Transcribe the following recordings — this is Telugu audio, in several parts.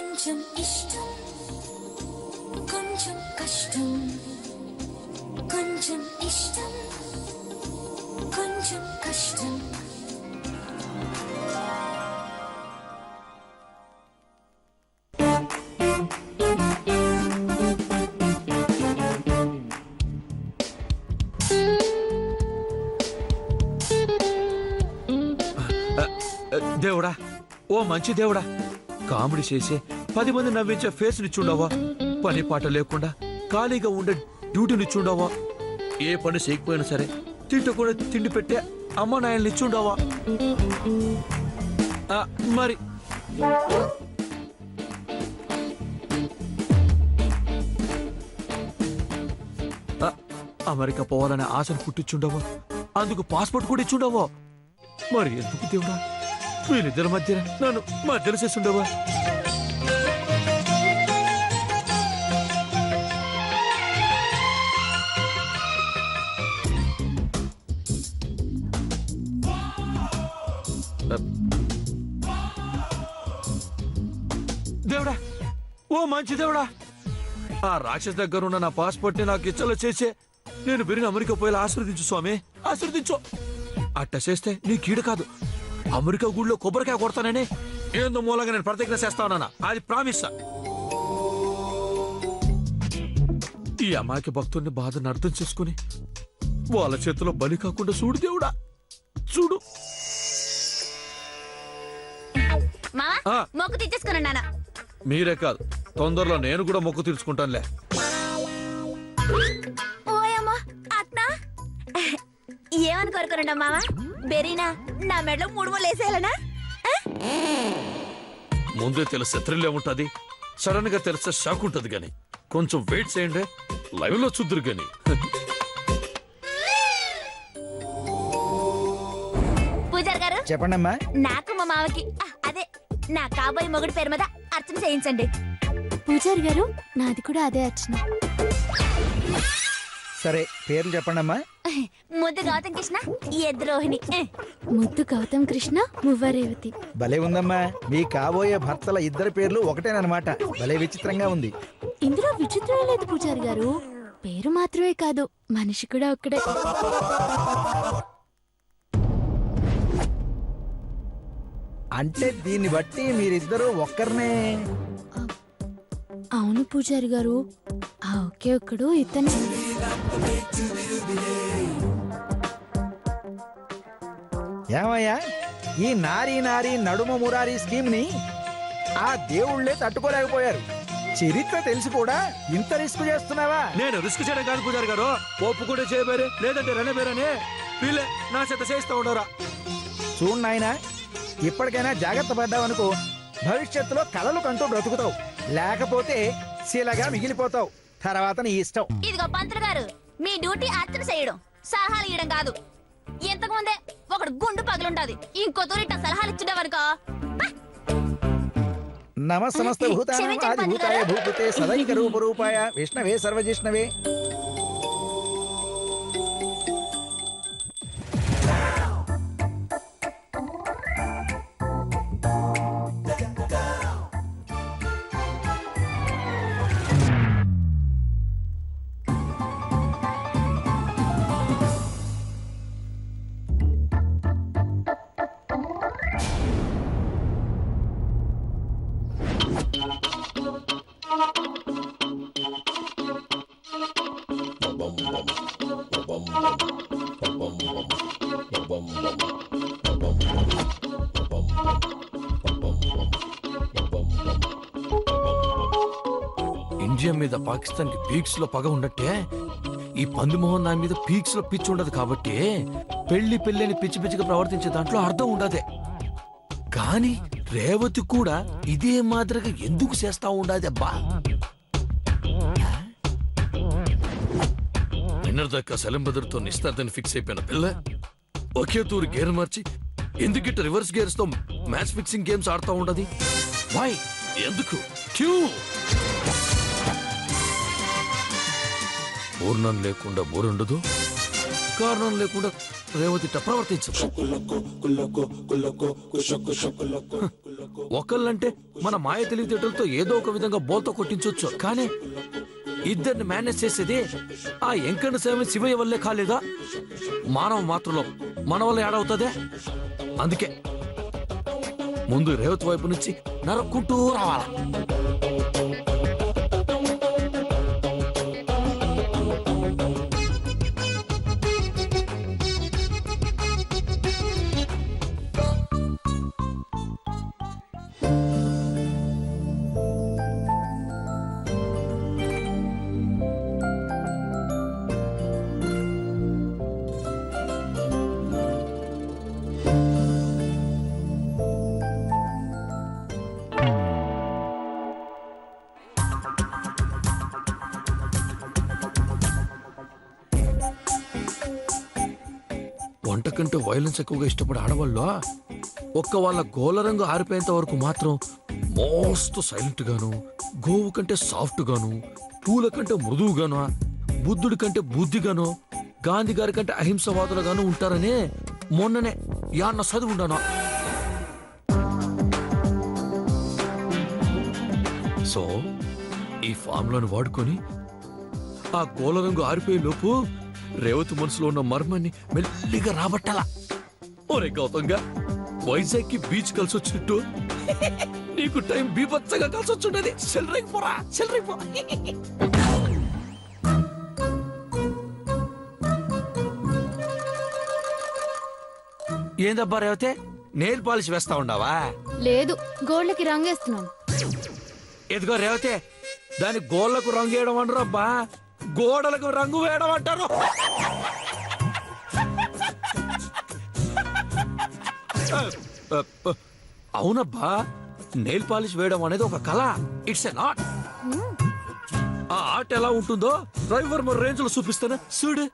కొంచెం ఇష్టం కొంచెం కష్టం కొంచెం ఇష్టం కొంచెం కష్టం దేవుడా, ఓ మంచి దేవుడా, కామెడీ చేసే 10 మంది నవ్వించే ఫేస్ ని చూడవా, పని పాట లేకుండా ఖాళీగా ఉండే డ్యూటీని చూడవా, ఏ పని చేయకపోయినా సరే తిట్టకుండా తిండి పెట్టే అమ్మ నాయల్ని చూడవా. మరి అమెరికా పోవాలనే ఆశను పుట్టించుండవా, అందుకు పాస్పోర్ట్ కూడా ఇచ్చుండవా. మరి ఎందుకు దేవుడా వీళ్ళిద్దరి మధ్య నన్ను మధ్యలో చేస్తుండవా. దేవుడా, ఓ మంచి దేవుడా, ఆ రాక్షస్ దగ్గర ఉన్న నా పాస్పోర్ట్ ని నాకు ఇచ్చలో చేసే నేను బిరిని అమెరికా పోయేలా ఆశీర్వదించు స్వామి, ఆశీర్వదించు. అట్ట చేస్తే నీ కీడు కాదు, అమెరికా గుడిలో కొబ్బరికాయ కొడతానని ఏందో మూలంగా నేను ప్రతిజ్ఞ చేస్తా ఉన్నానా, అది ప్రామిస్. ఈ అమాయక భక్తుడిని బాధను అర్థం చేసుకుని వాళ్ళ చేతిలో బలి కాకుండా చూడు దేవుడా, చూడు. మొక్కు తీర్చేసుకున్నానా? మీరే కాదు, తొందరలో నేను కూడా మొక్కు తీర్చుకుంటానులే. ఓయమ్మా అట్నా ఏమని కోరుకున్నా మావా? బెరీనా నా మెడలో 3 మూలు వేసేయాలనా? ముందే తెలిస్తే థ్రిల్ ఏముంటది, సడన్ గా తెలిస్తే షాక్ ఉంటది గాని కొంచెం వెయిట్ చేయండి, లైవ్ లో చూద్దరు గాని. పూజారి గారు చెప్పండమ్మా. నాకు మా మావకి అదే నా కాబోయే మొగుడి పేరు మీద అర్చన చేయించండి. పూజారి గారు నాది కూడా అదే అర్చన. సరే పేర్లు చెప్పండమ్మా. ముద్దు గౌతమ్ కృష్ణ, ఎద్రోహిణి. ముద్దు గౌతమ్ కృష్ణ, మువ్వ రేవతి. భలే ఉందమ్మా, మీ కాబోయే భర్తల ఇద్దరి పేర్లు ఒకటేనమాట. భలే విచిత్రంగా ఉంది. ఇందులో విచిత్రం లేదు పూజారి గారు, పేరు మాత్రమే కాదు మనిషి కూడా ఒక్కడే. అంటే దీన్ని బట్టి మీరిద్దరూ ఒక్కరినే? అవును పూజారి గారు, ఆ ఒకే ఒక్కడు ఇతనే. ఏమయ్యా, ఈ నారీ నారీ నడుమ మురారీ స్కీమ్ ని ఆ దేవుళ్లే తట్టుకోలేకపోయారు. చరిత్ర తెలిసి కూడా ఇంత రిస్క్ చేస్తున్నావా? నేను రిస్క్ చేయడం కాదు పూజారి గారు, ఒప్పు కూడా చేయబేరే లేదంటే రణబేరనే వీళ్ళే నా చేత చేస్తా ఉండరా. చూడు నాయనా, ఇప్పటికైనా జాగ్రత్త పడ్డావనుకో భవిష్యత్తులో కలలు కంటూ బ్రతుకుతావు, లేకపోతే శిలగా మిగిలిపోతావు. తర్వాత నీ ఇష్టం. ఇదిగో పంతులు గారు, మీ డ్యూటీ అర్చన చేయడం, సలహాలు ఇవ్వడం కాదు. ఇంతకు ముందే ఒకడు గుండు పగులుంటది, ఇంకో తూరిట సలహాలు ఇచ్చిండవనుకో. నమ సమస్త భూతానాం ఆదిభూతాయ భూపతే సదైక రూప రూపాయ విష్ణవే సర్వజిష్ణవే. ఇండియా మీద పాకిస్తాన్ కి పీక్స్ లో పగ ఉండట్టే ఈ పందిమోహన్ నా మీద పీక్స్ లో పిచ్చి ఉండదు కాబట్టి పెళ్లి పెళ్ళని పిచ్చి పిచ్చిగా ప్రవర్తించే దాంట్లో అర్థం ఉండదే. కానీ రేవతి కూడా ఇదే మాదిరిగా ఎందుకు చేస్తా ఉండదబ్బా? నిన్నటిదాకా సలంబదర్తో నిస్తార్థని ఫిక్స్ అయిపోయిన పిల్ల ఒకే తూరు గేర్ మార్చి ఎందుకిట్ట రివర్స్ గేర్స్ తో మ్యాచ్ ఫిక్సింగ్ గేమ్స్ ఆడుతూ ఉండదు? వై? ఎందుకు? పూర్ణం లేకుండా బోరుండదు, కారణం లేకుండా రేవతిట ప్రవర్తించదు. ఒకళ్ళంటే మన మాయ తెలివితేటలతో ఏదో ఒక విధంగా బోల్తో కొట్టించవచ్చు, కానీ ఇద్దరిని మేనేజ్ చేసేది ఆ ఎంకన్న శివయ్య వల్లే కాలేదా? మానవ మాత్రలో మన వల్ల ఏడవుతుందే. అందుకే ముందు రేవతి వైపు నుంచి నరక్కుంటూ రావాలా. వంట కంటే వైలెన్స్ ఎక్కువగా ఇష్టపడే ఆడవాళ్ళు ఒక్క వాళ్ళ గోలరంగు ఆరిపోయేంత వరకు మాత్రం మోస్ట్ సైలెంట్ గాను, గోవు కంటే సాఫ్ట్ గాను, పూల కంటే మృదువుగాను, బుద్ధుడి కంటే బుద్ధిగాను, గాంధీ గారి కంటే అహింసవాదులుగాను ఉంటారనే మొన్ననే యాన్న చదువుండాను. సో ఈ ఫామ్లను వాడుకొని ఆ గోలరంగు ఆరిపోయే లోపు రేవతి మనసులో ఉన్న మర్మాన్ని మెల్లిగా రాబట్టాలా. ఓరే గౌతంగా, వైజాగ్ కి బీచ్ కలిసి వచ్చినట్టు నీకు టైం బీభత్సంగా కలిసి వచ్చుండేది. చెల్లరైపోరా, చెల్లరైపో. ఏందబ్బా రేవతే, నెయిల్ పాలిష్ వేస్తా ఉండవా? లేదు, గోళ్ళకి రంగేస్తున్నాను. ఎదుగో రేవతే, దాని గోళ్లకు రంగు వేయడం అంటారు అబ్బా, గోడలకు రంగు వేయడం అంటారు. అవునబ్బా, నెయిల్ పాలిష్ వేయడం అనేది ఒక కళ. It's an art. ఆ ఆర్ట్ ఎలా ఉంటుందో డ్రైవర్ మరి రేంజ్ లో చూపిస్తాను చూడు.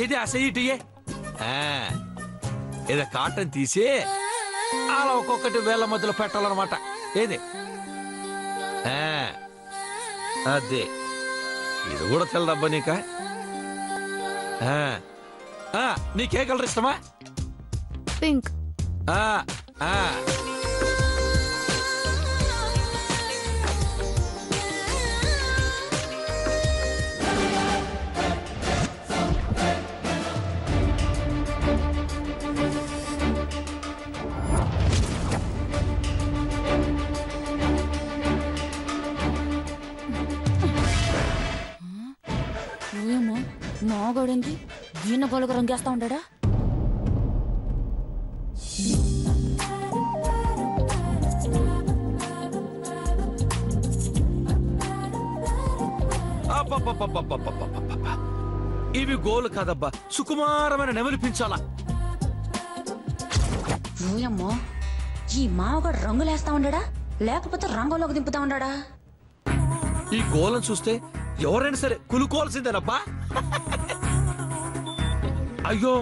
ఇది అసైటియే. ఏదో కాటన్ తీసి అలా ఒక్కొక్కటి వేల మధ్యలో పెట్టాలన్నమాట. ఏది అదే, ఇది కూడా తెల్లడబ్బా నీక. నీకే కలర్ ఇష్టమా? పింక్. నాగోడేంటి దీన్న గోళ్ళకు రంగేస్తా ఉంటాడా? ఇవి గోలు కాదబ్బా, సుకుమారమైన నెమలిపించాలా. నువ్వమ్మో, ఈ మావగాడు రంగులేస్తా ఉండడా లేకపోతే రంగులోకి దింపుతా ఉండడా? ఈ గోలను చూస్తే ఎవరైనా సరే కులుకోవాల్సిందేనబ్బా. అయ్యో,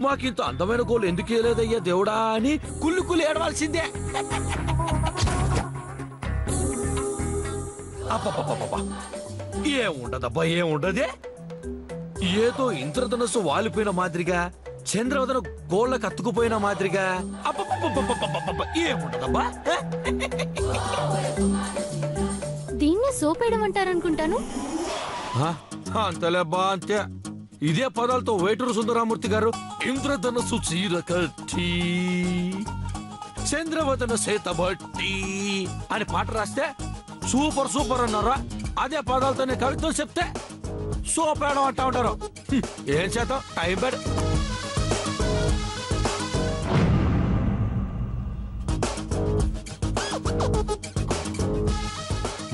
మాకింత అందమైన గోలు ఎందుకు వేయలేదయ్యా దేవుడా అని కుళ్ళు ఏడవాల్సిందే. అబ్బబ్బబ్బబ్బా, ఏముండదబ్బా, ఏముండదే. ఏదో ఇంద్రధనస్సు వాలిపోయిన మాదిరిగా, చంద్రవదన గోళ్ళకు అతుకుపోయిన మాదిరిగా. అబ్బబ్బబ్బబ్బబ్బబ్బబ్బ, ఏముండదబ్బా. దీన్నే సోపేయడం అంటారనుకుంటాను. అంతలేబ్బా, అంతే. ఇదే పదాలతో వేటూరు సుందరామూర్తి గారు ఇంద్రధనస్సు చీర కట్టి చంద్రవదన సేతబట్టి అని పాట రాస్తే సూపర్ సూపర్ అన్నారా. అదే పదాలతోనే కవిత్వం చెప్తే సోపేయడం అంటా ఉంటారు. ఏం చేద్దాం, టైం బెడ్.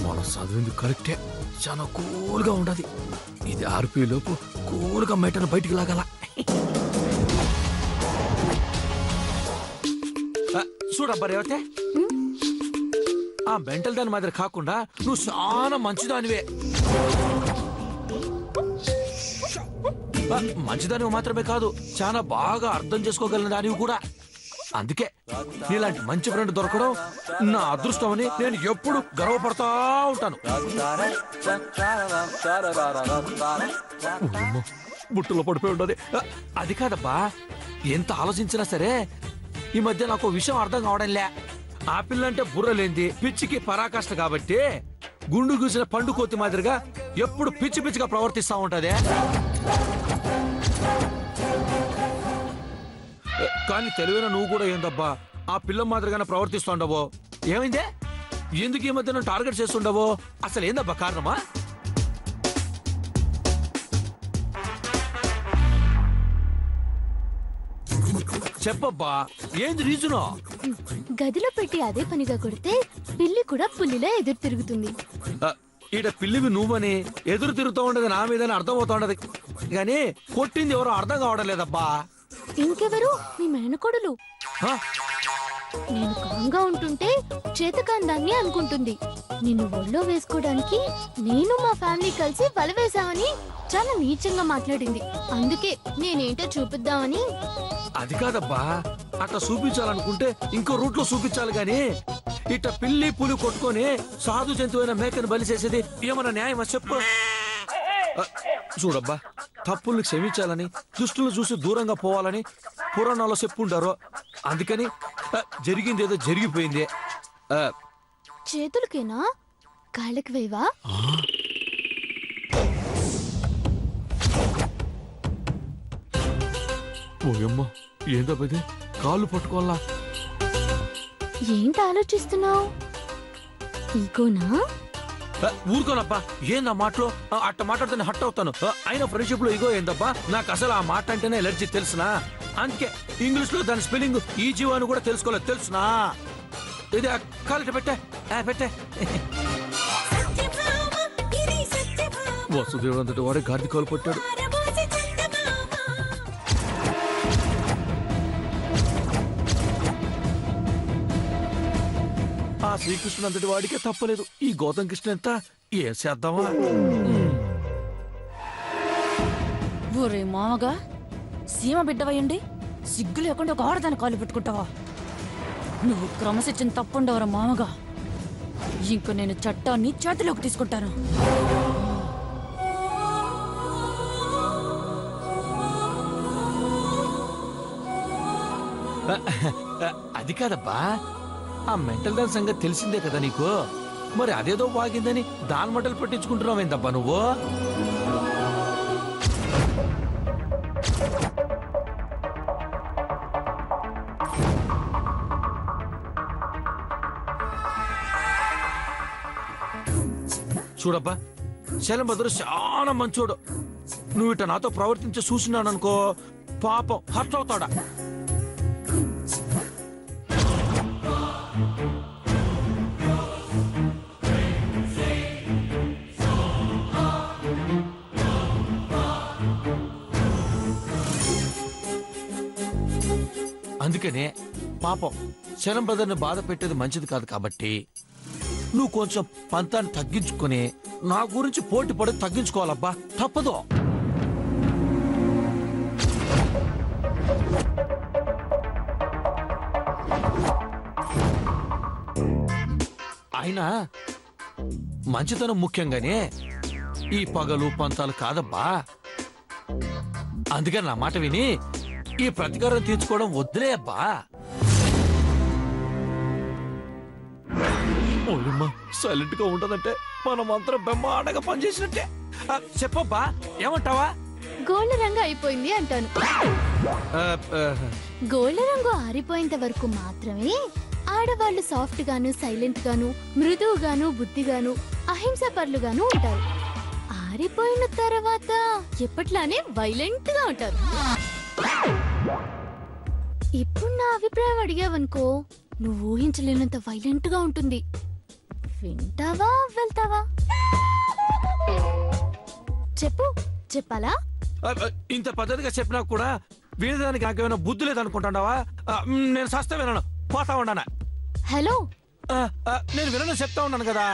మనం చదివింది కరెక్టే, చాలా కూల్గా ఉండదు. ఇది ఆర్పి లోపు కూల్గా మెటను బయటికి లాగాల. చూడబ్బా రేవతే, ఆ మెంటల్ దాని మాదిరి కాకుండా నువ్వు చాలా మంచిదానివే. మంచిదానివి మాత్రమే కాదు, చాలా బాగా అర్థం చేసుకోగలిగిన దానివి కూడా. అందుకే నీలాంటి మంచి ఫ్రెండ్ దొరకడం నా అదృష్టం అని నేను ఎప్పుడు గర్వపడతా ఉంటాను. బుట్టలో పడిపోయి ఉండదు. అది కాదబ్బా, ఎంత ఆలోచించినా సరే ఈ మధ్య నాకు విషయం అర్థం కావడంలే. ఆ పిల్లంటే బుర్రలేంది, పిచ్చికి పరాకాష్ట కాబట్టి గుండు గూసిన పండు కోతి మాదిరిగా ఎప్పుడు పిచ్చి పిచ్చిగా ప్రవర్తిస్తా ఉంటదే. కానీ తెలివైన నువ్వు కూడా ఏందబ్బా ఆ పిల్ల మాదిరిగానే ప్రవర్తిస్తుండవో? ఏమైందే? ఎందుకు ఈ మధ్య నన్ను టార్గెట్ చేస్తుండవో? అసలు ఏందబ్బా కారణమా? చెప్పబ్బా, ఏంది రీజను? గదిలో పెట్టి అదే పనిగా కొడితే పిల్లి కూడా పుల్లిలా ఎదురు తిరుగుతుంది. ఈడ పిల్లివి నువ్వని ఎదురు తిరుగుతూ ఉండదు నా మీదని అర్థం అవుతా ఉండదు, కానీ కొట్టింది ఎవరో అర్థం కావడం లేదబ్బా. ఇంకెవరు? మీ మేనకోడలు. హ? నేను కాంగా ఉంటుంటే చేతకాందాన్ని అనుకుంటుంది. నిన్ను ఒళ్ళో వేసుకోవడానికి నేను మా ఫ్యామిలీ కలిసి వల వేశామని చాలా నీచంగా మాట్లాడింది. అందుకే నేనేంటో చూపిద్దామని. అది కాదబ్బా, అట్లా చూపించాలనుకుంటే ఇంకో రూట్ లో చూపించాలి గాని ఇట్ట పిల్లి పులి కొట్టుకొని సాధు జంతువైన మేకను బలి చేసేది ఏమన్నా న్యాయమా చెప్పు? చూడబ్బా, తప్పుల్ని క్షమించాలని, దుష్టులను చూసి దూరంగా పోవాలని పురాణాల్లో చెప్పుంటారు. అందుకని జరిగింది ఏదో జరిగిపోయింది. చేతులకేనా, కాళ్ళకి వేవా? ఓయమ్మా, ఏందబ్బది? కాళ్ళు పట్టుకోవాలా? ఏంటి ఆలోచిస్తున్నావు? ఈగోనా? ఊరుకోనబ్బా, ఏందా మాటలో? అట్ట మాట్లాడితేనే హట్ అవుతాను. అయినా ఫ్రెండ్షిప్ లో ఇగో ఏందబ్బా? నాకు అసలు ఆ మాట అంటేనే ఎలర్జీ తెలుసునా? అందుకే ఇంగ్లీష్ లో దాని స్పెల్లింగ్ ఈ జీవాన్ని కూడా తెలుసుకోలేదు తెలుసునా? ఇది కాలిట పెట్టే పెట్టే. వసుదేవుడు అంతటి వాడే గాడిద కాలు పట్టాడు. ఆ శ్రీకృష్ణుడు అంతటి వాడికే తప్పలేదు. ఈ గౌతమ్ కృష్ణ ఎంత ఏం చేద్దామా? ఒరే మామగా, సీమ బిడ్డవయ్యండి సిగ్గు లేకుండా ఒక ఆడదాన్ని కాలు పెట్టుకుంటావా? నువ్వు క్రమశిక్షణ తప్పుండవరా మామగా. ఇంక నేను చట్టాన్ని చేతిలోకి తీసుకుంటాను. అది కాదబ్బా, ఆ మెంటల్ దాని సంగతి తెలిసిందే కదా నీకు. మరి అదేదో బాగిందని దాని మంటలు పెట్టించుకుంటున్నావేందబ్బా నువ్వు? చూడబ్బా, శలంభద్రుడు చాలా మంచోడు. నువ్వు ఇట నాతో ప్రవర్తించి చూసినాననుకో పాపం హర్ట్ అవుతాడా. అందుకనే పాపం శలంభద్రుని బాధ పెట్టేది మంచిది కాదు. కాబట్టి నువ్వు కొంచెం పంతాన్ని తగ్గించుకొని నా గురించి పోటీ పడి తగ్గించుకోవాలబ్బా, తప్పదు. అయినా మంచితనం ముఖ్యంగానే ఈ పగలు పంతాలు కాదబ్బా. అందుకని నా మాట విని ఈ ప్రతీకారం తీర్చుకోవడం వద్దులే అబ్బా. సైలెంట్ గా ఉండదంటే మనం అంతా బ్రహ్మాండంగా పనిచేసినట్టే. చెప్పబ్బా, ఏమంటావా? గోల్డ్ రంగు అయిపోయింది అంటాను. గోల్డ్ రంగు ఆరిపోయేంత వరకు మాత్రమే ఆడవాళ్ళు సాఫ్ట్ గాను, సైలెంట్ గాను, మృదువుగాను, బుద్ధిగాను, అహింసాపరులుగాను ఉంటారు. ఆరిపోయిన తర్వాత ఎప్పట్లానే వైలెంట్ గా ఉంటారు. ఇప్పుడు నా అభిప్రాయం అడిగావనుకో, నువ్వు ఊహించలేనంత వైలెంట్ గా ఉంటుంది. వింటావా, వెళ్తావా? చెప్పు, చెప్పాలా? ఇంత పద్ధతిగా చెప్పినా కూడా వినడానికి నాకేమైనా బుద్ధి లేదనుకుంటావా? నేను సస్తా వినను, పోతా ఉన్నానా? హలో, నేను వినను చెప్తా ఉన్నాను కదా.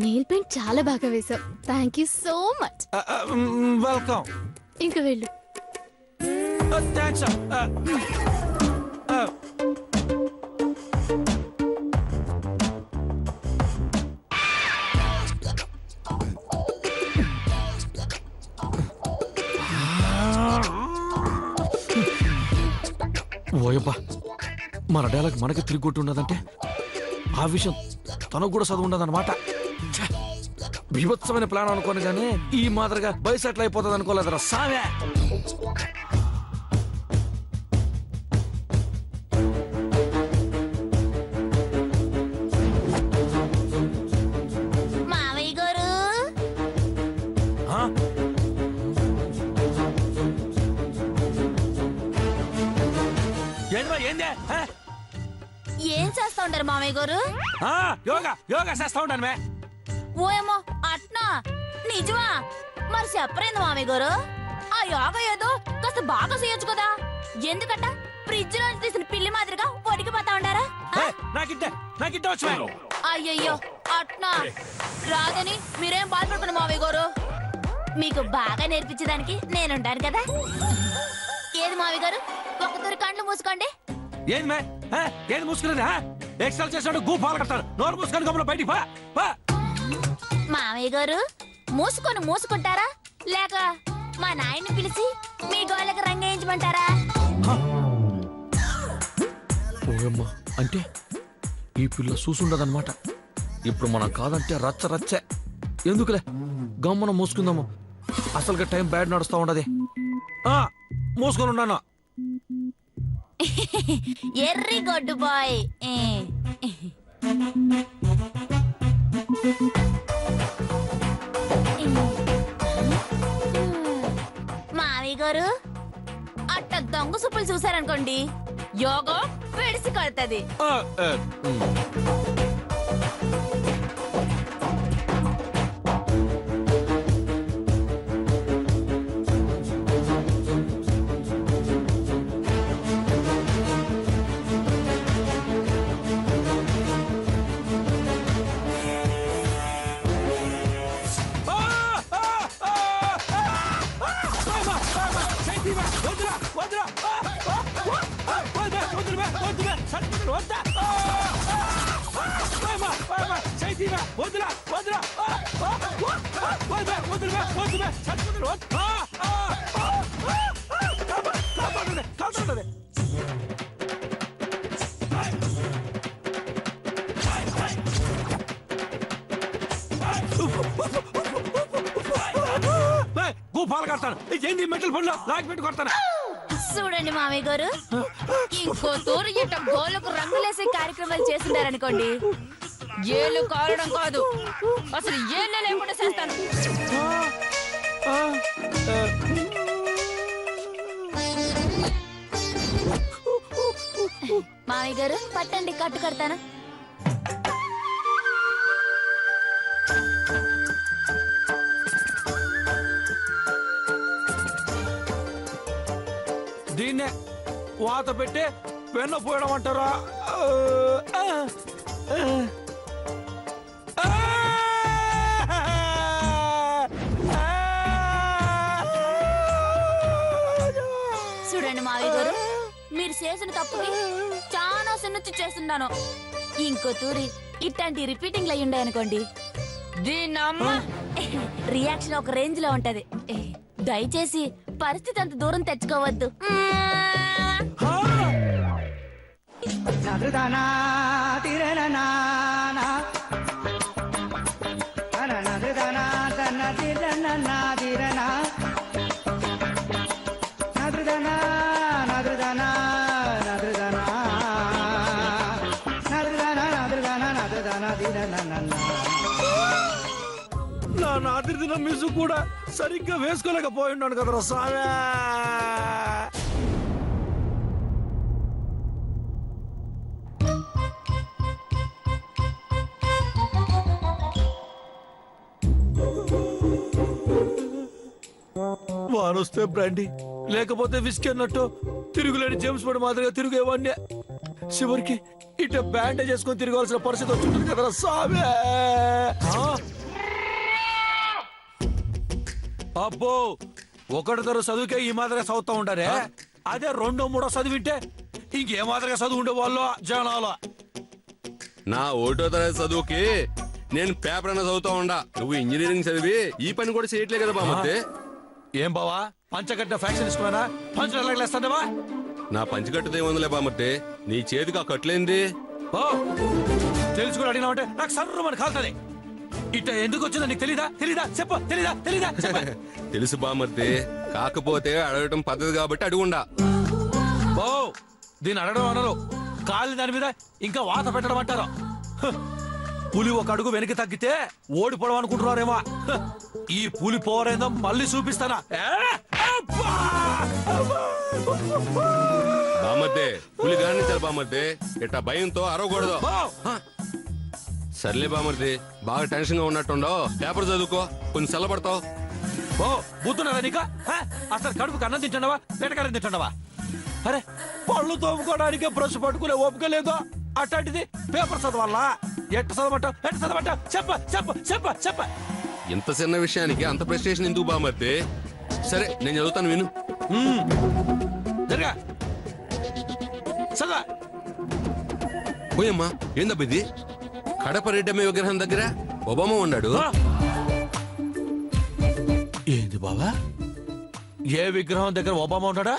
నెయిల్ పెయింట్ చాలా బాగా వేశావు. Thank you so much. Welcome. ఇంక వెళ్ళు. థ్యాంక్స్. ఓయబ్బా మన డైలాగ్ మనకి తిరిగి కొట్టి ఉన్నదంటే ఆ విషయం తనకు కూడా చదువు ఉండదన్నమాట. బీభత్సమైన ప్లాన్ అనుకోను కానీ ఈ మాదిరిగా బయసెట్లు అయిపోతుంది అనుకోలేదురా సావే. మావయ్య గారు ఏందే ఏం చేస్తా ఉంటారు మావయ్య గారు? యోగా యోగా చేస్తా ఉంటాను మే. ఓయేమో అట్నా నిజమా? మరి చెప్పరేంది మామయ్య గారు? ఆ యోగా ఏదో కాస్త బాగా చేయొచ్చు కదా. ఎందుకంట ఫ్రిడ్జ్ నుంచి తీసిన పిల్లి మాదిరిగా వడికిపోతా ఉండారా? నాకిట్టే వచ్చా. అయ్యయ్యో అట్నా రాదని మీరేం బాధపడుతున్నా మామయ్య గారు. మీకు బాగా నేర్పించడానికి నేనుంటాను కదా. ఏది మామయ్య గారు ఒక తూరి కండ్లు మూసుకోండి. ఏంది మే ఏది మూసుకునేది? ఎక్స్ట్రా చేసాడు గూ పాలు కడతాడు. నోరు మూసుకొని గమ్మున బయటికి పా. మామయ్య గారు మూసుకుంటారా లేక మా నాయన్ని పిలిచి మీ గోళ్ళకి రంగేయించమంటారా? ఓయమ్మా అంటే ఈ పిల్ల చూసుండదన్నమాట. ఇప్పుడు మనం కాదంటే రచ్చే. ఎందుకులే గమ్మన మూసుకుందాము. అసలుగా టైం బ్యాడ్ నడుస్తా ఉండదు. మూసుకొని ఉన్నాను. ఎర్రి గొడ్డు బాయ్. మామయ్య గారు అట్ట దొంగ సుప్పులు చూసారనుకోండి యోగం వెడిసి కొడుతుంది. పాలు కడతాను. ఏంది మెటల్ పనులు లాగి పెట్టి కొడతాను. చూడండి మామయ్య గారు ఇంకో తూరు ఇట్ట గోళ్ళకు రంగులేసే కార్యక్రమాలు చేస్తున్నారనుకోండి ఏళ్ళు కారడం కాదు అసలు ఏళ్ళు లేకుండా చేస్తాను. మామయ్య గారు పట్టండి కట్టు కడతాను. దీన్నే వాత పెట్టి వెన్న పోయడం అంటారా? చూడండి మావయ్య గారు మీరు చేసిన తప్పుకి చాలా సున్నొచ్చి చేస్తున్నాను. ఇంకో తూరి ఇట్లాంటి రిపీటింగ్ అయి ఉండే అనుకోండి దీని అమ్మ రియాక్షన్ ఒక రేంజ్ లో ఉంటది. దయచేసి పరిస్థితి అంత దూరం తెచ్చుకోవద్దు. నా నాదిరి దిన మ్యూజిక్ కూడా సరిగ్గా వేసుకోలేకపోయి ఉన్నాను కదరా సామే. వానొస్తే బ్రాండీ లేకపోతే విస్కీ అన్నట్టు తిరుగులేని జేమ్స్ బాండ్ మాదిరిగా తిరిగేవాడిని. చివరికి ఇట బ్యాండేజ్ చేసుకొని తిరగాల్సిన పరిస్థితి వచ్చింటుంది కదరా సామే. అబ్బో ఒకటి తర చదువుకే ఈ మాదిరిగా చదువుతా ఉండారే. అదే రెండో మూడో చదివింటే ఇంకే మాదిరిగా చదువు ఉండే వాళ్ళు జనాలు. నా 1వ తరగతి చదువుకి నేను పేపర్ అన్న చదువుతా ఉండా. నువ్వు ఇంజనీరింగ్ చదివి ఈ పని కూడా చేయట్లే కదా బామతే. ఏం బావా పంచగడ్డ ఫ్యాక్షన్ ఇష్టమేనా? పంచలేస్తావా? నా పంచికట్టుదేముందిలే బామర్ది. నీ చేతికి ఆ కట్లేంది? ఓ తెలుసు కూడా అడిగినావంటే నాకు సర్రు మన కాలుతుంది. ఇట్ట ఎందుకు వచ్చిందో నీకు తెలీదా? తెలీదా? చెప్పు. తెలీదా? తెలీదా? చెప్పు. తెలుసు బామర్ది, కాకపోతే అడగటం పద్ధతి కాబట్టి అడుగుండా. ఓ దీన్ని అడగడం అనరు, కాలి దాని మీద ఇంకా వాత పెట్టడం అంటారు. హ, పులి ఒక అడుగు వెనక్కి తగ్గితే ఓడిపోవడం అనుకుంటున్నారేమో. హ, ఈ పులి పోరేందో మళ్ళీ చూపిస్తానా. అబ్బా! అబ్బా! బామర్ది పులి గానించాలి బామర్ది, ఇట్లా భయంతో అరవకూడదు. ఓ! సర్లే బామర్ది, బాగా టెన్షన్ గా ఉన్నట్టుండో పేపర్ చదువుకో, కొంచెం సెల్లబడతావు. ఓ బుద్ధున్నారా నీకు? హ? అసలు కడుపుకి అన్నం తింటున్నావా, పెటకారం తింటున్నావా? అరే పళ్ళు తోముకోవడానికి బ్రష్ పట్టుకునే ఓపిక లేదో అట్లాంటిది పేపర్ చదవాలా? ఎట్ట చదవమంటావు? చెప్ప చెప్ప చెప్ప చెప్ప. ఇంత చిన్న విషయానికి అంత ప్రెస్టేషన్ ఎందుకు బామర్ది? సరే నేను చదువుతాను, విను. జరగా చదవా. పోయమ్మా, ఏందబ్బా ఇది? కడప రెడ్డమ్మ విగ్రహం దగ్గర ఒబామా ఉన్నాడు. ఏంది బాబా? ఏ విగ్రహం దగ్గర ఒబామా ఉన్నాడా?